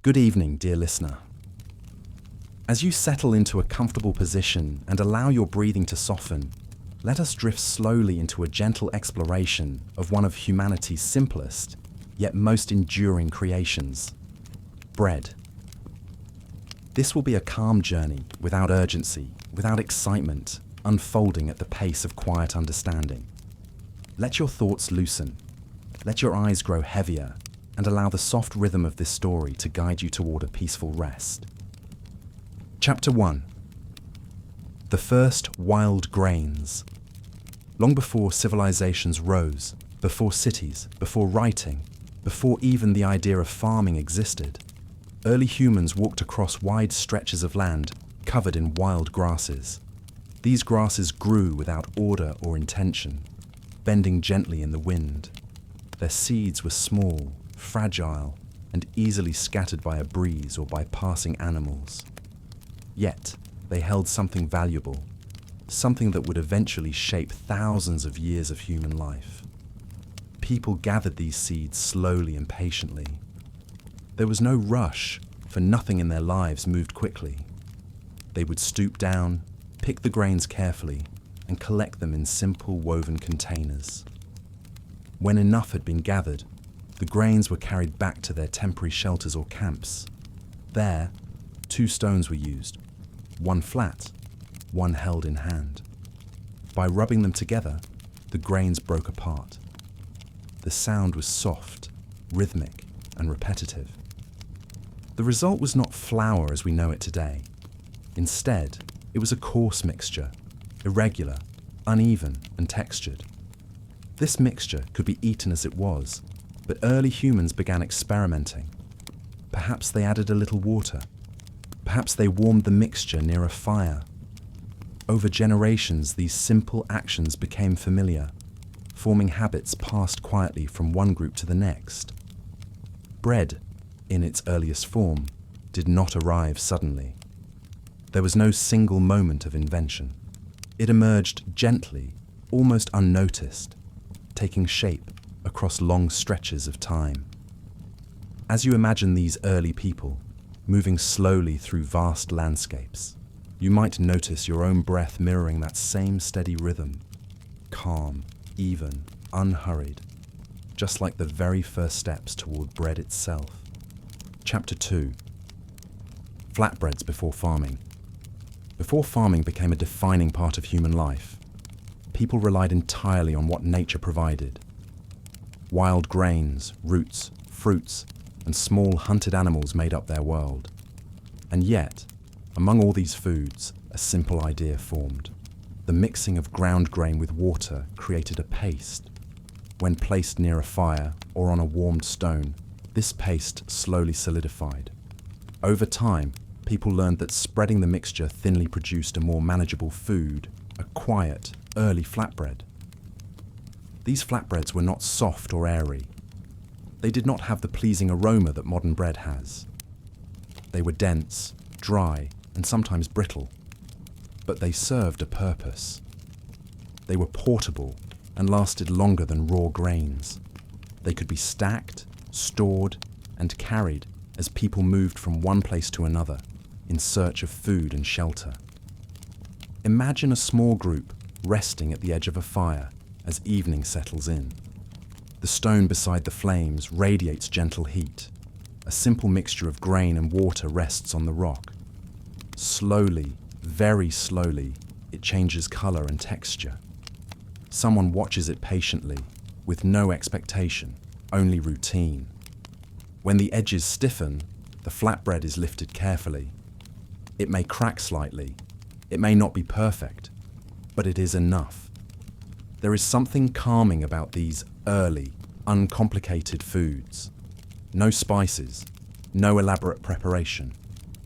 Good evening, dear listener. As you settle into a comfortable position and allow your breathing to soften, let us drift slowly into a gentle exploration of one of humanity's simplest, yet most enduring creations: bread. This will be a calm journey, without urgency, without excitement, unfolding at the pace of quiet understanding. Let your thoughts loosen, let your eyes grow heavier, and allow the soft rhythm of this story to guide you toward a peaceful rest. Chapter 1. The First Wild Grains. Long before civilizations rose, before cities, before writing, before even the idea of farming existed, early humans walked across wide stretches of land covered in wild grasses. These grasses grew without order or intention, bending gently in the wind. Their seeds were small, fragile, and easily scattered by a breeze or by passing animals. Yet, they held something valuable, something that would eventually shape thousands of years of human life. People gathered these seeds slowly and patiently. There was no rush, for nothing in their lives moved quickly. They would stoop down, pick the grains carefully, and collect them in simple woven containers. When enough had been gathered, the grains were carried back to their temporary shelters or camps. There, 2 stones were used, one flat, one held in hand. By rubbing them together, the grains broke apart. The sound was soft, rhythmic, and repetitive. The result was not flour as we know it today. Instead, it was a coarse mixture, irregular, uneven, and textured. This mixture could be eaten as it was, but early humans began experimenting. Perhaps they added a little water. Perhaps they warmed the mixture near a fire. Over generations, these simple actions became familiar, forming habits passed quietly from one group to the next. Bread, in its earliest form, did not arrive suddenly. There was no single moment of invention. It emerged gently, almost unnoticed, taking shape across long stretches of time. As you imagine these early people, moving slowly through vast landscapes, you might notice your own breath mirroring that same steady rhythm, calm, even, unhurried, just like the very first steps toward bread itself. Chapter 2. Flatbreads before farming. Before farming became a defining part of human life, people relied entirely on what nature provided. Wild grains, roots, fruits, and small hunted animals made up their world. And yet, among all these foods, a simple idea formed. The mixing of ground grain with water created a paste. When placed near a fire or on a warmed stone, this paste slowly solidified. Over time, people learned that spreading the mixture thinly produced a more manageable food, a quiet, early flatbread. These flatbreads were not soft or airy. They did not have the pleasing aroma that modern bread has. They were dense, dry, and sometimes brittle, but they served a purpose. They were portable and lasted longer than raw grains. They could be stacked, stored, and carried as people moved from one place to another in search of food and shelter. Imagine a small group resting at the edge of a fire as evening settles in. The stone beside the flames radiates gentle heat. A simple mixture of grain and water rests on the rock. Slowly, very slowly, it changes color and texture. Someone watches it patiently, with no expectation, only routine. When the edges stiffen, the flatbread is lifted carefully. It may crack slightly, it may not be perfect, but it is enough. There is something calming about these early, uncomplicated foods. No spices, no elaborate preparation,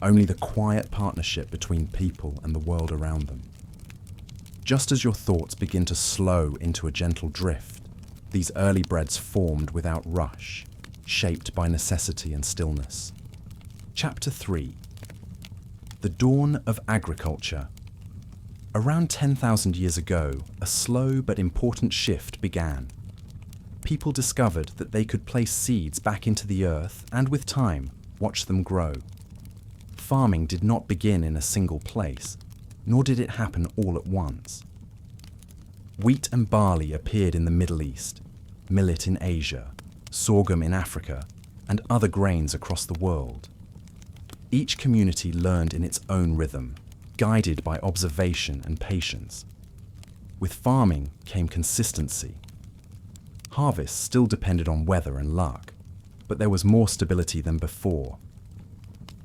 only the quiet partnership between people and the world around them. Just as your thoughts begin to slow into a gentle drift, these early breads formed without rush, shaped by necessity and stillness. Chapter 3. The Dawn of Agriculture. Around 10,000 years ago, a slow but important shift began. People discovered that they could place seeds back into the earth and, with time, watch them grow. Farming did not begin in a single place, nor did it happen all at once. Wheat and barley appeared in the Middle East, millet in Asia, sorghum in Africa, and other grains across the world. Each community learned in its own rhythm, guided by observation and patience. With farming came consistency. Harvests still depended on weather and luck, but there was more stability than before.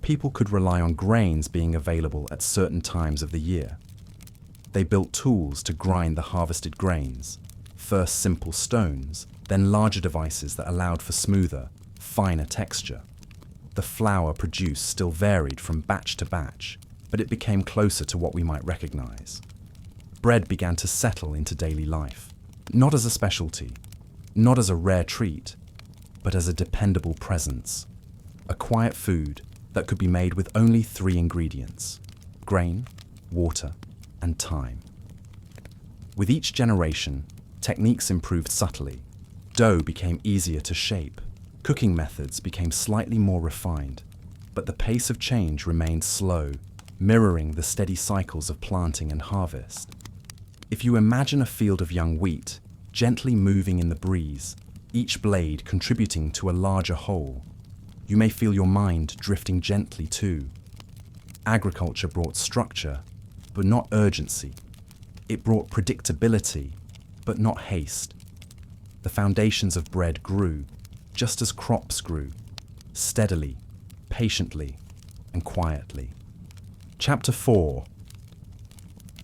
People could rely on grains being available at certain times of the year. They built tools to grind the harvested grains, first simple stones, then larger devices that allowed for smoother, finer texture. The flour produced still varied from batch to batch, but it became closer to what we might recognize. Bread began to settle into daily life, not as a specialty, not as a rare treat, but as a dependable presence, a quiet food that could be made with only 3 ingredients: grain, water, and time. With each generation, techniques improved subtly. Dough became easier to shape. Cooking methods became slightly more refined, but the pace of change remained slow, mirroring the steady cycles of planting and harvest. If you imagine a field of young wheat, gently moving in the breeze, each blade contributing to a larger whole, you may feel your mind drifting gently too. Agriculture brought structure, but not urgency. It brought predictability, but not haste. The foundations of bread grew, just as crops grew, steadily, patiently, and quietly. Chapter 4.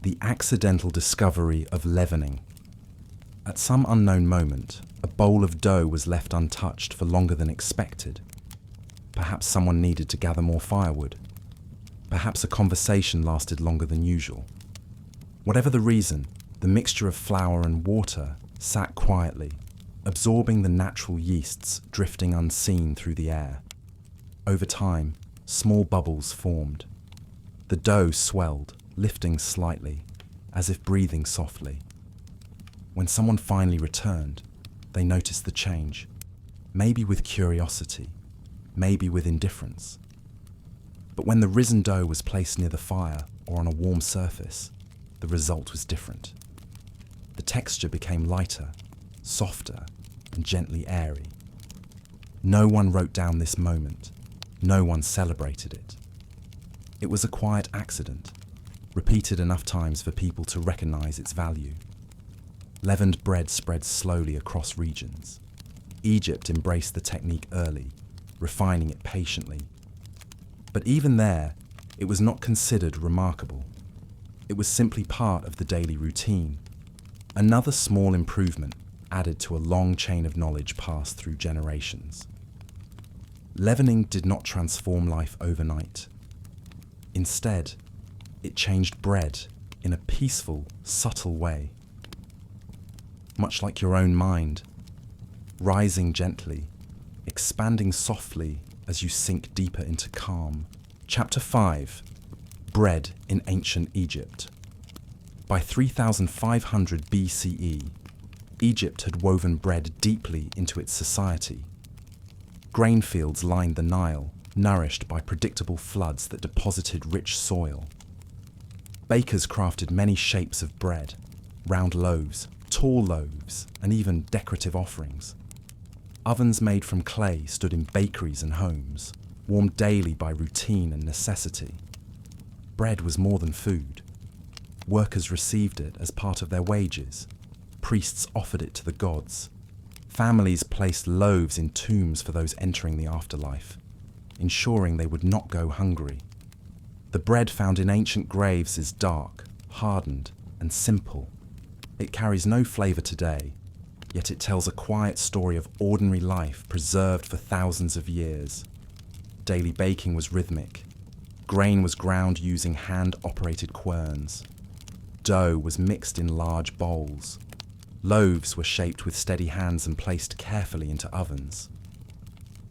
The accidental discovery of leavening. At some unknown moment, a bowl of dough was left untouched for longer than expected. Perhaps someone needed to gather more firewood. Perhaps a conversation lasted longer than usual. Whatever the reason, the mixture of flour and water sat quietly, absorbing the natural yeasts drifting unseen through the air. Over time, small bubbles formed. The dough swelled, lifting slightly, as if breathing softly. When someone finally returned, they noticed the change, maybe with curiosity, maybe with indifference. But when the risen dough was placed near the fire or on a warm surface, the result was different. The texture became lighter, softer, and gently airy. No one wrote down this moment. No one celebrated it. It was a quiet accident, repeated enough times for people to recognize its value. Leavened bread spread slowly across regions. Egypt embraced the technique early, refining it patiently. But even there, it was not considered remarkable. It was simply part of the daily routine. Another small improvement added to a long chain of knowledge passed through generations. Leavening did not transform life overnight. Instead, it changed bread in a peaceful, subtle way. Much like your own mind, rising gently, expanding softly as you sink deeper into calm. Chapter 5. Bread in Ancient Egypt. By 3500 BCE, Egypt had woven bread deeply into its society. Grain fields lined the Nile, nourished by predictable floods that deposited rich soil. Bakers crafted many shapes of bread, round loaves, tall loaves, and even decorative offerings. Ovens made from clay stood in bakeries and homes, warmed daily by routine and necessity. Bread was more than food. Workers received it as part of their wages. Priests offered it to the gods. Families placed loaves in tombs for those entering the afterlife, ensuring they would not go hungry. The bread found in ancient graves is dark, hardened, and simple. It carries no flavor today, yet it tells a quiet story of ordinary life preserved for thousands of years. Daily baking was rhythmic. Grain was ground using hand-operated querns. Dough was mixed in large bowls. Loaves were shaped with steady hands and placed carefully into ovens.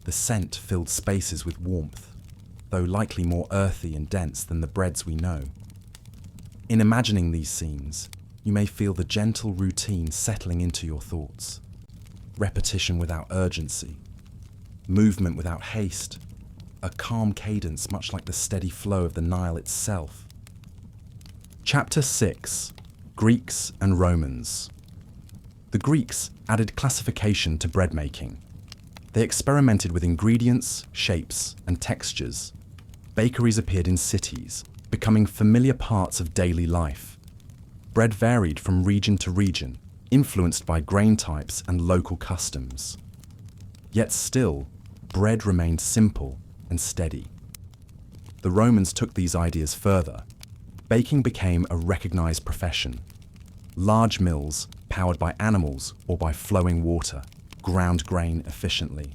The scent filled spaces with warmth, though likely more earthy and dense than the breads we know. In imagining these scenes, you may feel the gentle routine settling into your thoughts. Repetition without urgency. Movement without haste. a calm cadence much like the steady flow of the Nile itself. Chapter 6: Greeks and Romans. The Greeks added classification to bread making. They experimented with ingredients, shapes, and textures. Bakeries appeared in cities, becoming familiar parts of daily life. Bread varied from region to region, influenced by grain types and local customs. Yet still, bread remained simple and steady. The Romans took these ideas further. Baking became a recognized profession. Large mills, powered by animals or by flowing water, ground grain efficiently.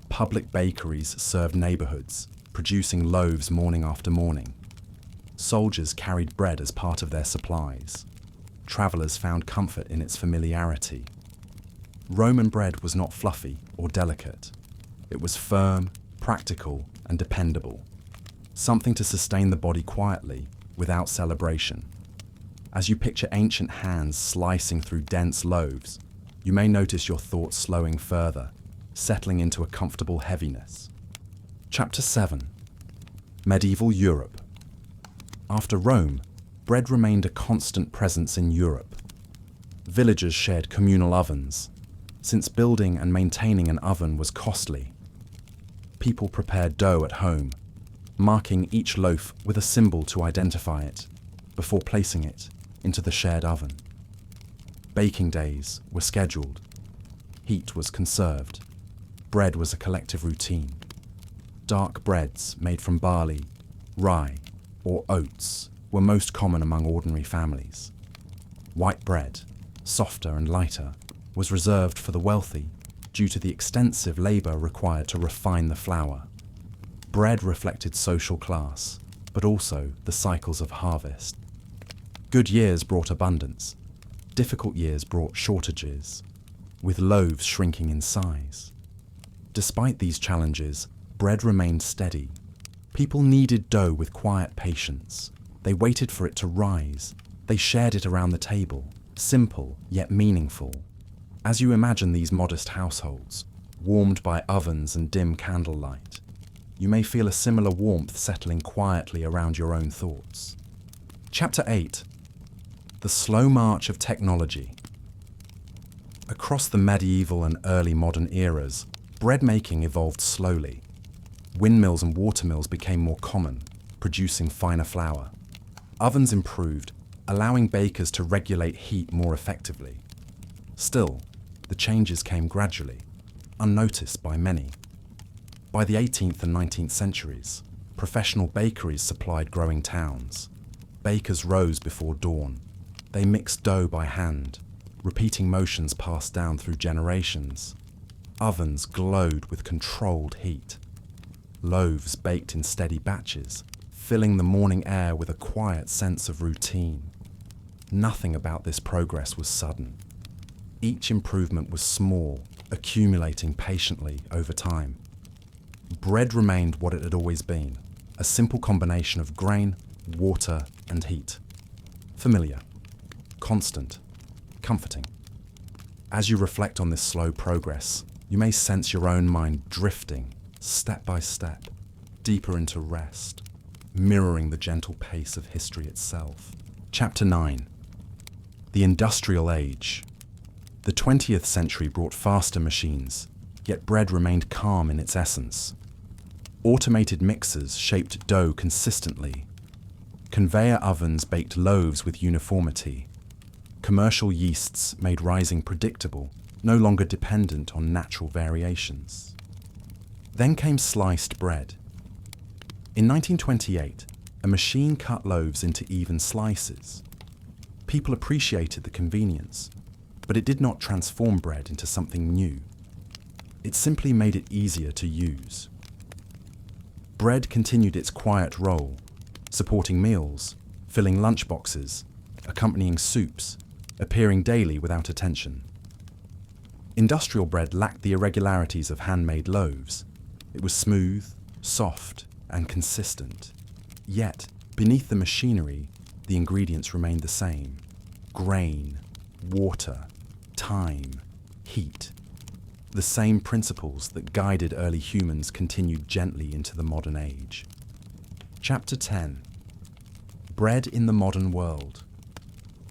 Public bakeries served neighborhoods, producing loaves morning after morning. Soldiers carried bread as part of their supplies. Travelers found comfort in its familiarity. Roman bread was not fluffy or delicate. It was firm, practical, and dependable. Something to sustain the body quietly, without celebration. As you picture ancient hands slicing through dense loaves, you may notice your thoughts slowing further, settling into a comfortable heaviness. Chapter 7: Medieval Europe. After Rome, bread remained a constant presence in Europe. Villagers shared communal ovens, since building and maintaining an oven was costly. People prepared dough at home, marking each loaf with a symbol to identify it, before placing it into the shared oven. Baking days were scheduled. Heat was conserved. Bread was a collective routine. Dark breads made from barley, rye, or oats were most common among ordinary families. White bread, softer and lighter, was reserved for the wealthy due to the extensive labor required to refine the flour. Bread reflected social class, but also the cycles of harvest. Good years brought abundance. Difficult years brought shortages, with loaves shrinking in size. Despite these challenges, bread remained steady. People kneaded dough with quiet patience. They waited for it to rise. They shared it around the table, simple yet meaningful. As you imagine these modest households, warmed by ovens and dim candlelight, you may feel a similar warmth settling quietly around your own thoughts. Chapter 8: The Slow March of Technology. Across the medieval and early modern eras, bread making evolved slowly. Windmills and watermills became more common, producing finer flour. Ovens improved, allowing bakers to regulate heat more effectively. Still, the changes came gradually, unnoticed by many. By the 18th and 19th centuries, professional bakeries supplied growing towns. Bakers rose before dawn. They mixed dough by hand, repeating motions passed down through generations. Ovens glowed with controlled heat. Loaves baked in steady batches, filling the morning air with a quiet sense of routine. Nothing about this progress was sudden. Each improvement was small, accumulating patiently over time. Bread remained what it had always been, a simple combination of grain, water, and heat. Familiar, constant, comforting. As you reflect on this slow progress, you may sense your own mind drifting, step by step, deeper into rest, mirroring the gentle pace of history itself. Chapter 9: The Industrial Age. The 20th century brought faster machines, yet bread remained calm in its essence. Automated mixers shaped dough consistently. Conveyor ovens baked loaves with uniformity. Commercial yeasts made rising predictable, no longer dependent on natural variations. Then came sliced bread. In 1928, a machine cut loaves into even slices. People appreciated the convenience, but it did not transform bread into something new. It simply made it easier to use. Bread continued its quiet role, supporting meals, filling lunchboxes, accompanying soups, appearing daily without attention. Industrial bread lacked the irregularities of handmade loaves. It was smooth, soft, and consistent. Yet, beneath the machinery, the ingredients remained the same: grain, water, time, heat. The same principles that guided early humans continued gently into the modern age. Chapter 10. Bread in the modern world.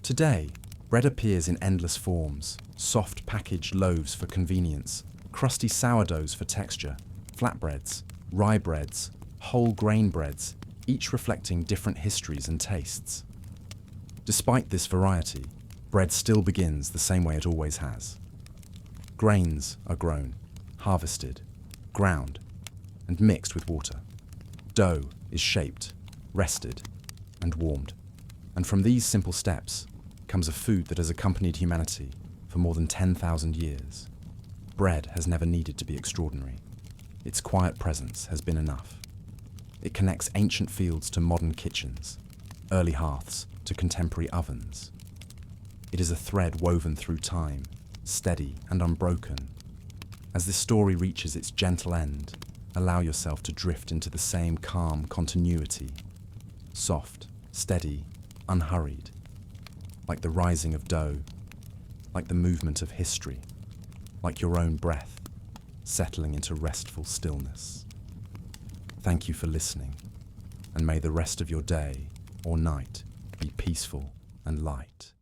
Today, bread appears in endless forms: soft packaged loaves for convenience, crusty sourdoughs for texture, flatbreads, rye breads, whole grain breads, each reflecting different histories and tastes. Despite this variety, bread still begins the same way it always has. Grains are grown, harvested, ground, and mixed with water. Dough is shaped, rested, and warmed. And from these simple steps comes a food that has accompanied humanity for more than 10,000 years. Bread has never needed to be extraordinary. Its quiet presence has been enough. It connects ancient fields to modern kitchens, early hearths to contemporary ovens. It is a thread woven through time, steady and unbroken. As this story reaches its gentle end, allow yourself to drift into the same calm continuity, soft, steady, unhurried, like the rising of dough, like the movement of history, like your own breath, settling into restful stillness. Thank you for listening, and may the rest of your day or night be peaceful and light.